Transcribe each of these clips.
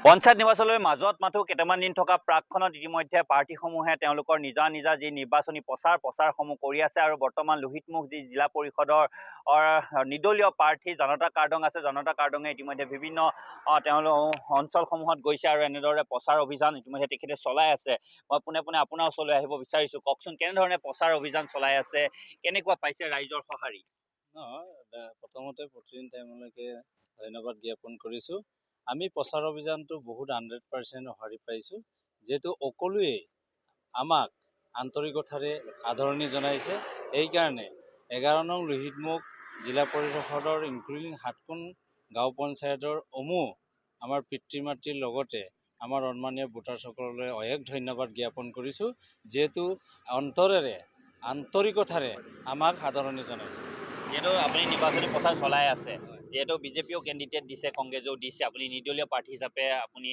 পঞ্চায়ত নিৰ্বাচনৰ মাজত মাথো কেইটামান দিন থকা প্ৰাকখনত ইতিমধ্যে প্ৰাৰ্থীসমূহে তেওঁলোকৰ নিজা নিজা যি নিৰ্বাচনী প্ৰচাৰসমূহ কৰি আছে আৰু বৰ্তমান লোহিতমুখ যি জিলা পৰিষদৰ নিৰ্দলীয় প্ৰাৰ্থী জনতা কাৰ্ডং আছে, জনতা কাৰ্ডঙে ইতিমধ্যে বিভিন্ন তেওঁলোক অঞ্চলসমূহত গৈছে আৰু এনেদৰে প্ৰচাৰ অভিযান ইতিমধ্যে তেখেতে চলাই আছে। মই পোনে পোনে আপোনাৰ ওচৰলৈ আহিব বিচাৰিছোঁ, কওকচোন কেনেধৰণে প্ৰচাৰ অভিযান চলাই আছে, কেনেকুৱা পাইছে ৰাইজৰ সঁহাৰি? প্ৰথমতে প্ৰতিদিন টাইমলৈকে ধন্যবাদ জ্ঞাপন কৰিছোঁ। আমি প্ৰচাৰ অভিযানটো বহুত 100% সঁহাৰি পাইছোঁ, যিহেতু সকলোৱেই আমাক আন্তৰিকতাৰে আদৰণি জনাইছে। এইকাৰণে 11 নং লোহিতমুখ জিলা পৰিষদৰ ইনক্লুডিং 7খন গাঁও পঞ্চায়তৰ আমাৰ পিতৃ মাতৃৰ লগতে আমাৰ সন্মানীয় ভোটাৰসকললৈ অশেষ ধন্যবাদ জ্ঞাপন কৰিছোঁ, যিহেতু অন্তৰেৰে আন্তৰিকতাৰে আমাক আদৰণি জনাইছে। যিহেতু আপুনি নিৰ্বাচনী প্ৰচাৰ চলাই আছে, যিহেতু বিজেপিও কেণ্ডিডেট দিছে, কংগ্ৰেছেও দিছে, আপুনি নিৰ্দলীয় প্ৰাৰ্থী হিচাপে আপুনি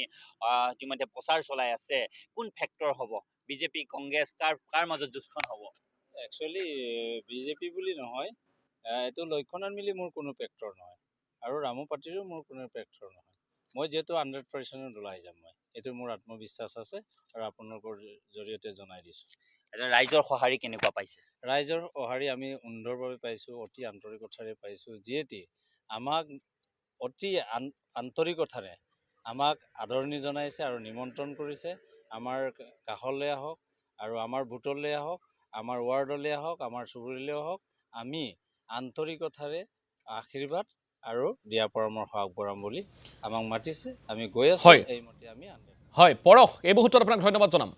ইতিমধ্যে প্ৰচাৰ চলাই আছে, কোন ফেক্টৰ হ'ব? বিজেপি কংগ্ৰেছ কাৰ মাজত যুঁজখন হ'ব? একচুৱেলি বিজেপি বুলি নহয়, এইটো লক্ষণত মিলি মোৰ কোনো ফেক্টৰ নহয় আৰু ৰামু পাৰ্টিৰো মোৰ কোনো ফেক্টৰ নহয়। মই যিহেতু 100% ওলাই যাম, এইটো মোৰ আত্মবিশ্বাস আছে আৰু আপোনালোকৰ জৰিয়তে জনাই দিছোঁ। ৰাইজৰ সঁহাৰি কেনেকুৱা পাইছে? ৰাইজৰ সঁহাৰি আমি সুন্দৰভাৱে পাইছোঁ, অতি আন্তৰিকতাৰে পাইছোঁ, যিহেতু আমাক অতি আন্তৰিকতাৰে আমাক আদৰণি জনাইছে আৰু নিমন্ত্ৰণ কৰিছে। আমাৰ কাষলৈ আহক আৰু আমাৰ ভোটলৈ আহক, আমাৰ ৱাৰ্ডলৈ আহক, আমাৰ চুবুৰীলৈ আহক, আমি আন্তৰিকতাৰে আশীৰ্বাদ আৰু দিয়া পৰামৰ্শ আগবঢ়াম বুলি আমাক মাতিছে, আমি গৈ আছোঁ। এইমতে আমি হয় পৰশ, এই মুহূৰ্তত আপোনাক ধন্যবাদ জনাম।